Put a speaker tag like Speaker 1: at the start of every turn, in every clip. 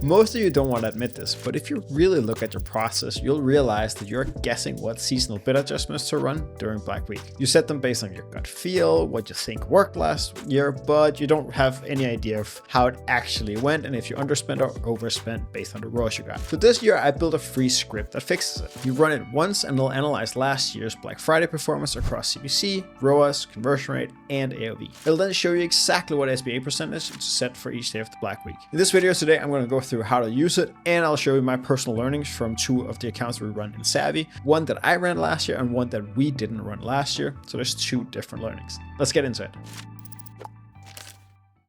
Speaker 1: Most of you don't want to admit this, but if you really look at your process, you'll realize that you're guessing what seasonal bid adjustments to run during Black Week. You set them based on your gut feel, what you think worked last year, but you don't have any idea of how it actually went and if you underspent or overspent based on the ROAS you got. So this year I built a free script that fixes it. You run it once and it'll analyze last year's Black Friday performance across CPC, ROAS, conversion rate, and AOV. It'll then show you exactly what SBA percentage to set for each day of the Black Week. In this video today, I'm going to go through how to use it, and I'll show you my personal learnings from two of the accounts we run in Savvy, one that I ran last year and one that we didn't run last year. So there's two different learnings. Let's get into it.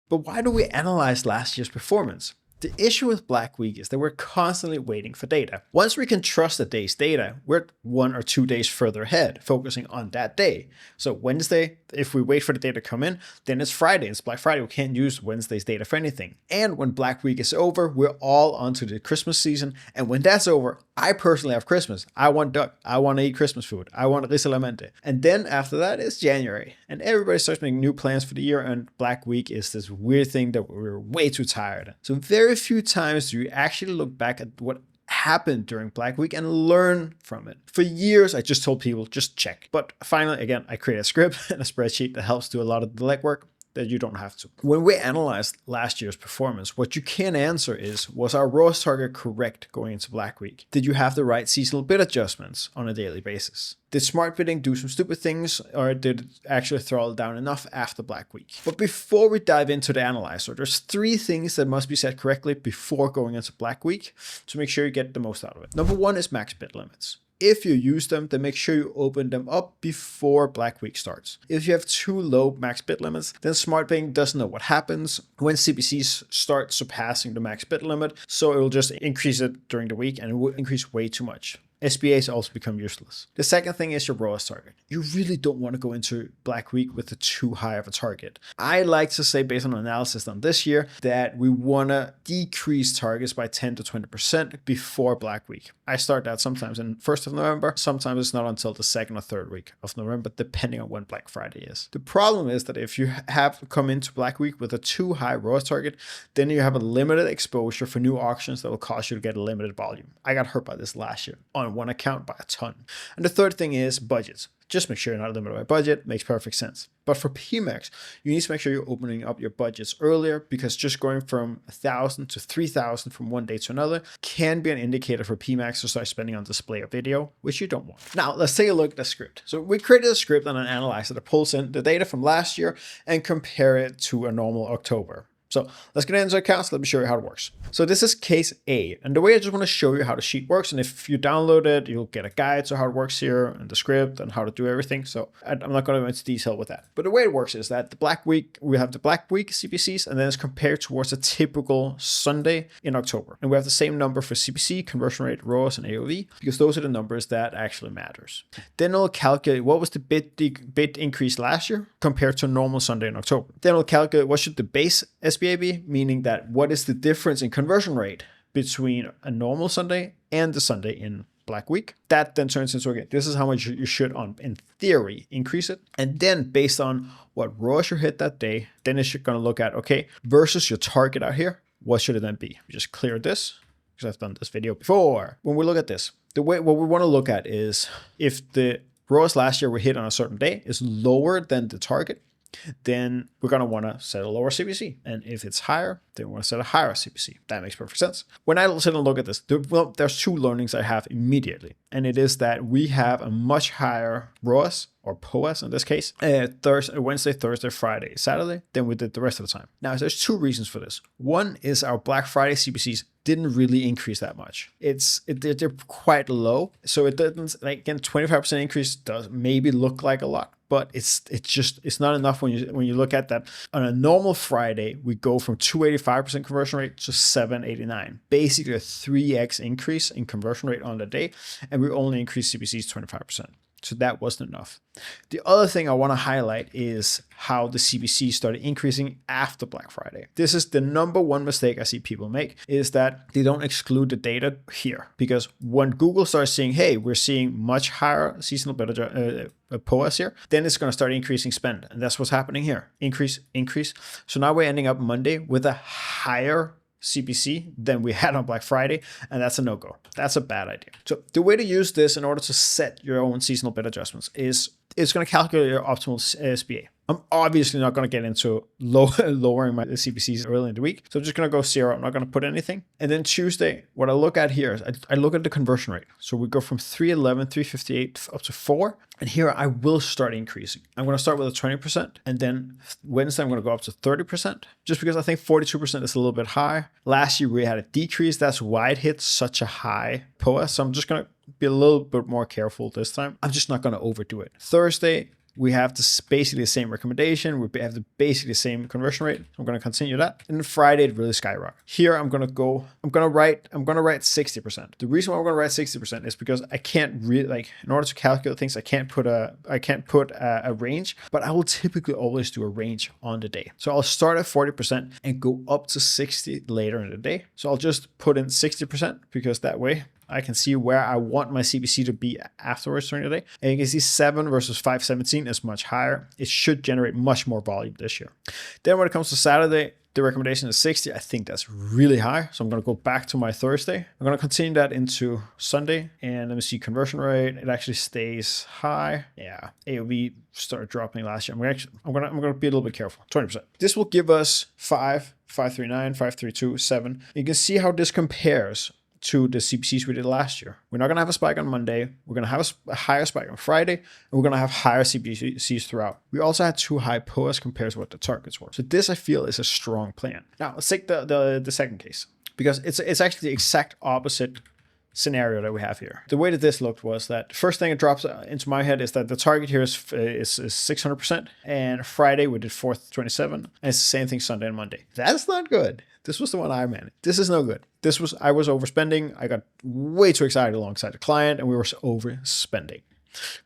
Speaker 1: But why do we analyze last year's performance? The issue with Black Week is that we're constantly waiting for data. Once we can trust the day's data, we're 1 or 2 days further ahead, focusing on that day. So Wednesday, if we wait for the data to come in, then it's Friday. It's Black Friday. We can't use Wednesday's data for anything. And when Black Week is over, we're all onto the Christmas season. And when that's over, I personally have Christmas. I want duck. I want to eat Christmas food. I want risolamente. And then after that, it's January. And everybody starts making new plans for the year. And Black Week is this weird thing that we're way too tired. So very few times do you actually look back at what happened during Black Week and learn from it. For years, I just told people, just check. But finally, again, I created a script and a spreadsheet that helps do a lot of the legwork that you don't have to. When we analyzed last year's performance, what you can answer is, was our ROAS target correct going into Black Week? Did you have the right seasonal bid adjustments on a daily basis? Did smart bidding do some stupid things, or did it actually throttle down enough after Black Week? But before we dive into the analyzer, there's 3 things that must be set correctly before going into Black Week to make sure you get the most out of it. Number 1 is max bid limits. If you use them, then make sure you open them up before Black Week starts. If you have too low max bid limits, then smart bidding doesn't know what happens when CPCs start surpassing the max bid limit, so it will just increase it during the week and it will increase way too much. SBAs also become useless. The second thing is your ROAS target. You really don't want to go into Black Week with too high of a target. I like to say, based on analysis done this year, that we want to decrease targets by 10 to 20% before Black Week. I start that sometimes in 1st of November. Sometimes it's not until the 2nd or 3rd week of November, depending on when Black Friday is. The problem is that if you have come into Black Week with a too high ROAS target, then you have a limited exposure for new auctions that will cause you to get a limited volume. I got hurt by this last year on one account by a ton. And the third thing is budgets. Just make sure you're not limited by budget. Makes perfect sense. But for PMAX, you need to make sure you're opening up your budgets earlier, because just going from 1,000 to 3,000 from one day to another can be an indicator for PMAX to start spending on display or video, which you don't want. Now, let's take a look at the script. So we created a script and an analyzer that pulls in the data from last year and compare it to a normal October. So let's get into accounts. Let me show you how it works. So this is case A. And the way I just want to show you how the sheet works. And if you download it, you'll get a guide to how it works here and the script and how to do everything. So I'm not going to go into detail with that. But the way it works is that the Black Week, we have the Black Week CPCs, and then it's compared towards a typical Sunday in October. And we have the same number for CPC, conversion rate, ROAS, and AOV, because those are the numbers that actually matters. Then it'll calculate what was the bid increase last year compared to a normal Sunday in October. Then it'll calculate what should the base SBA be, meaning that what is the difference in conversion rate between a normal Sunday and the Sunday in Black Week. That then turns into, okay, this is how much you should, in theory, increase it. And then based on what ROAS you hit that day, then it's going to look at, okay, versus your target out here, what should it then be? We just clear this, because I've done this video before. When we look at this, what we want to look at is if the ROAS last year we hit on a certain day is lower than the target, then we're going to want to set a lower CPC. And if it's higher, then we want to set a higher CPC. That makes perfect sense. When I sit and look at this, there's 2 learnings I have immediately. And it is that we have a much higher ROAS, or POAS in this case, Wednesday, Thursday, Friday, Saturday, than we did the rest of the time. Now, there's 2 reasons for this. One is our Black Friday CPCs didn't really increase that much. They're quite low. So it doesn't, like, again, 25% increase does maybe look like a lot, but it's not enough when you look at that. On a normal Friday, we go from 285% conversion rate to 789, basically a 3x increase in conversion rate on the day, and we only increase CPCs 25%. So that wasn't enough. The other thing I want to highlight is how the CPC started increasing after Black Friday. This is the number 1 mistake I see people make, is that they don't exclude the data here. Because when Google starts saying, hey, we're seeing much higher seasonal bid POAS here, then it's going to start increasing spend. And that's what's happening here. Increase. So now we're ending up Monday with a higher CPC than we had on Black Friday, and that's a no-go. That's a bad idea. So the way to use this in order to set your own seasonal bid adjustments is it's going to calculate your optimal SBA. I'm obviously not going to get into lowering my CPCs early in the week. So I'm just going to go 0. I'm not going to put anything. And then Tuesday, what I look at here is I look at the conversion rate. So we go from 311, 358 up to 4. And here I will start increasing. I'm going to start with a 20%. And then Wednesday, I'm going to go up to 30%. Just because I think 42% is a little bit high. Last year, we had a decrease. That's why it hit such a high POAS. So I'm just going to be a little bit more careful this time. I'm just not going to overdo it. Thursday, we have basically the same recommendation. We have basically the same conversion rate. I'm going to continue that. And then Friday, it really skyrockets. Here, I'm going to write 60%. The reason why I'm going to write 60% is because I can't really, in order to calculate things, I can't put a range, but I will typically always do a range on the day. So I'll start at 40% and go up to 60 later in the day. So I'll just put in 60% because that way I can see where I want my CPC to be afterwards during the day. And you can see 7 versus 517 is much higher. It should generate much more volume this year. Then when it comes to Saturday, the recommendation is 60. I think that's really high. So I'm going to go back to my Thursday. I'm going to continue that into Sunday. And let me see conversion rate. It actually stays high. Yeah. AOV started dropping last year. I'm going to be a little bit careful. 20%. This will give us 5, 539, 532, 7. You can see how this compares to the CPCs we did last year. We're not going to have a spike on Monday. We're going to have a higher spike on Friday, and we're going to have higher CPCs throughout. We also had 2 high POAS compared to what the targets were. So this, I feel, is a strong plan. Now, let's take the second case, because it's actually the exact opposite scenario that we have here. The way that this looked was that first thing that drops into my head is that the target here is 600%, and Friday we did 427, and it's the same thing Sunday and Monday. That's not good. This was the one I managed. This is no good. I was overspending. I got way too excited alongside the client, and we were overspending.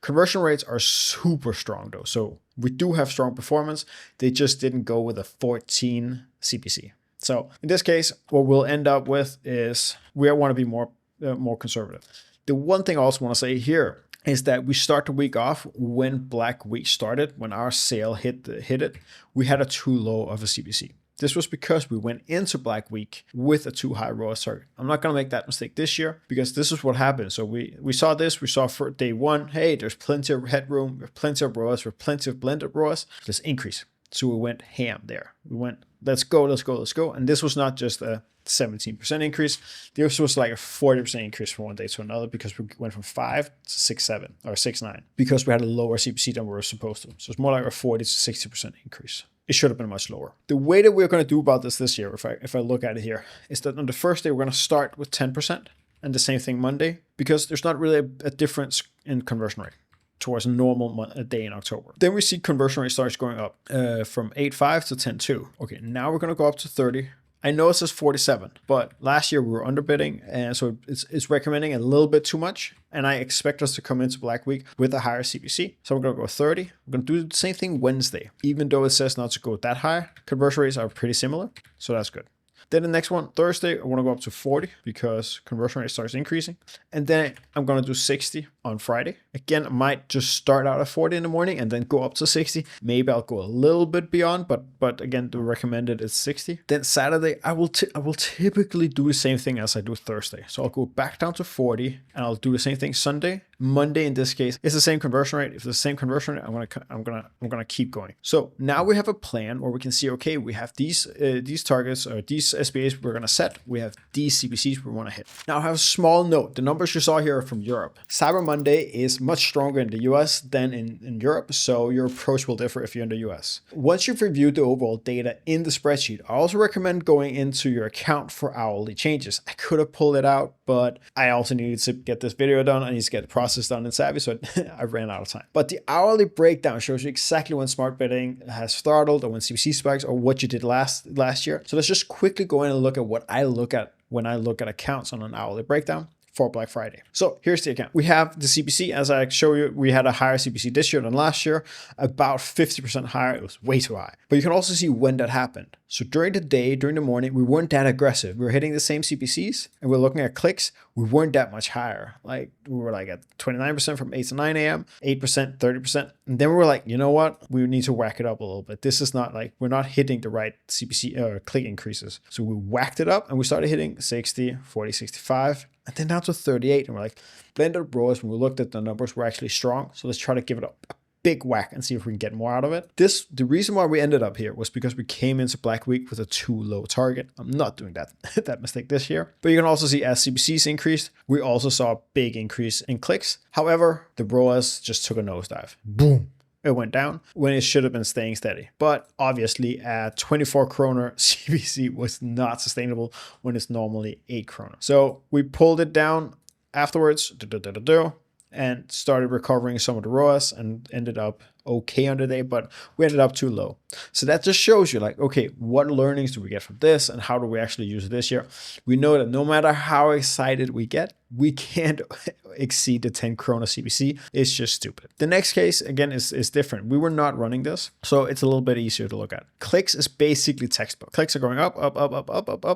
Speaker 1: Conversion rates are super strong though. So we do have strong performance. They just didn't go with a 14 CPC. So in this case, what we'll end up with is we want to be more conservative. The one thing I also want to say here is that we start the week off when Black Week started, when our sale hit it, we had a too low of a CPC. This was because we went into Black Week with a too high ROAS target. I'm not going to make that mistake this year because this is what happened. So we saw this. We saw for day 1, hey, there's plenty of headroom, there's plenty of ROAS, there's plenty of blended ROAS. Let's increase. So we went ham there. We went, let's go. And this was not just a 17% increase. This was like a 40% increase from one day to another because we went from 5 to 6.7 or 6.9 because we had a lower CPC than we were supposed to. So it's more like a 40 to 60% increase. It should have been much lower. The way that we're going to do about this year, if I look at it here, is that on the first day, we're going to start with 10% and the same thing Monday because there's not really a difference in conversion rate towards a normal day in October. Then we see conversion rate starts going up from 8.5 to 10.2. Okay, now we're going to go up to 30. I know it says 47, but last year we were underbidding, and so it's recommending a little bit too much. And I expect us to come into Black Week with a higher CPC. So we're going to go 30. We're going to do the same thing Wednesday. Even though it says not to go that high, conversion rates are pretty similar. So that's good. Then the next one, Thursday, I want to go up to 40 because conversion rate starts increasing. And then I'm going to do 60 on Friday. Again, I might just start out at 40 in the morning and then go up to 60. Maybe I'll go a little bit beyond, but again, the recommended is 60. Then Saturday, I will typically do the same thing as I do Thursday. So I'll go back down to 40 and I'll do the same thing Sunday. Monday in this case, it's the same conversion rate. If it's the same conversion rate, I'm gonna keep going. So now we have a plan where we can see, okay, we have these targets or these SBAs we're gonna set. We have these CPCs we want to hit. Now I have a small note. The numbers you saw here are from Europe. Cyber Monday is much stronger in the US than in Europe, so your approach will differ if you're in the US. Once you've reviewed the overall data in the spreadsheet, I also recommend going into your account for hourly changes. I could have pulled it out, but I also needed to get this video done. I need to get the process done in Savvy, so I ran out of time. But the hourly breakdown shows you exactly when smart bidding has startled or when CPC spikes or what you did last year. So let's just quickly go in and look at what I look at when I look at accounts on an hourly breakdown. for Black Friday. So here's the account. We have the CPC. As I show you, we had a higher CPC this year than last year, about 50% higher. It was way too high. But you can also see when that happened. So during the day, during the morning, we weren't that aggressive. We were hitting the same CPCs and we're looking at clicks. We weren't that much higher. Like we were like at 29% from 8 to 9 a.m., 8%, 30%. And then we were like, you know what? We need to whack it up a little bit. This is not like, we're not hitting the right CPC or click increases. So we whacked it up and we started hitting 60, 40, 65, and then down to 38. And we're like, blended ROAS, when we looked at the numbers, were actually strong. So let's try to give it a big whack and see if we can get more out of it. The reason why we ended up here was because we came into Black Week with a too low target. I'm not doing that mistake this year. But you can also see as CPCs increased, we also saw a big increase in clicks. However, the ROAS just took a nosedive. Boom. It went down when it should have been staying steady. But obviously at 24 kroner, CPC was not sustainable when it's normally 8 kroner. So we pulled it down afterwards and started recovering some of the ROAS and ended up okay on the day, but we ended up too low. So that just shows you like, okay, what learnings do we get from this and how do we actually use it this year? We know that no matter how excited we get, we can't exceed the 10 krona CPC. It's just stupid. The next case, again, is different. We were not running this, so it's a little bit easier to look at. Clicks is basically textbook. Clicks are going up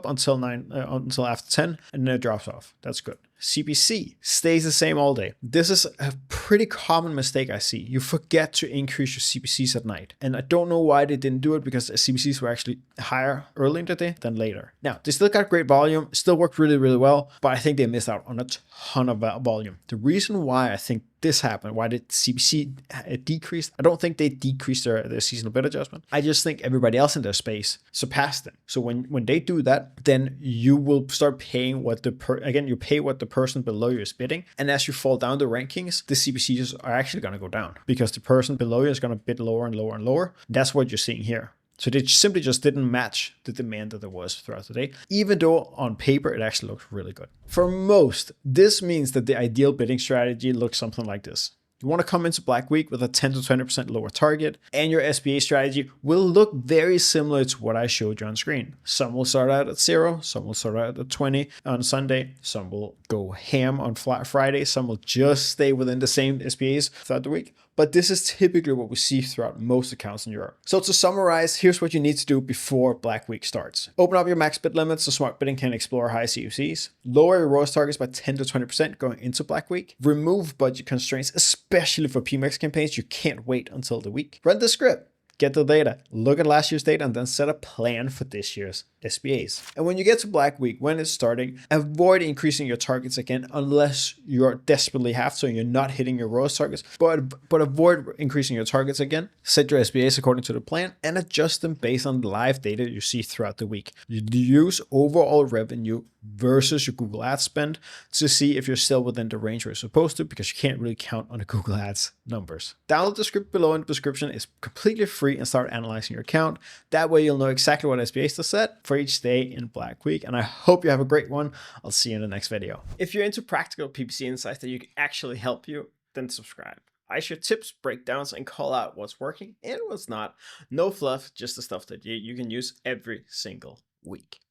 Speaker 1: until after 10, and then it drops off. That's good. CPC stays the same all day. This is a pretty common mistake I see. You forget to increase your CPCs at night. And I don't know why they didn't do it, because the CPCs were actually higher early in the day than later. Now, they still got great volume, still worked really, really well, but I think they missed out on a ton of volume. The reason why I think this happened, why did CPC decreased? I don't think they decreased their seasonal bid adjustment. I just think everybody else in their space surpassed them. So when they do that, then you will start paying what you pay what the person below you is bidding. And as you fall down the rankings, the CPCs are actually going to go down because the person below you is going to bid lower and lower and lower. That's what you're seeing here. So they simply just didn't match the demand that there was throughout the day, even though on paper it actually looked really good. For most, this means that the ideal bidding strategy looks something like this. You want to come into Black Week with a 10 to 20% lower target, and your SBA strategy will look very similar to what I showed you on screen. Some will start out at 0, some will start out at 20 on Sunday, some will go ham on Friday, some will just stay within the same SBAs throughout the week. But this is typically what we see throughout most accounts in Europe. So to summarize, here's what you need to do before Black Week starts. Open up your max bid limits so smart bidding can explore high CPCs. Lower your ROAS targets by 10 to 20% going into Black Week. Remove budget constraints, especially for PMAX campaigns. You can't wait until the week. Run the script. Get the data, look at last year's data, and then set a plan for this year's SBAs. And when you get to Black Week, when it's starting, avoid increasing your targets again unless you desperately have to and you're not hitting your ROAS targets. But avoid increasing your targets again. Set your SBAs according to the plan and adjust them based on the live data you see throughout the week. You use overall revenue versus your Google Ads spend to see if you're still within the range where you're supposed to, because you can't really count on the Google Ads numbers. Download the script below in the description. It's completely free, and start analyzing your account. That way you'll know exactly what SBAs to set for each day in Black Week. And I hope you have a great one. I'll see you in the next video. If you're into practical PPC insights that you can actually help you, then subscribe. I share tips, breakdowns, and call out what's working and what's not. No fluff, just the stuff that you can use every single week.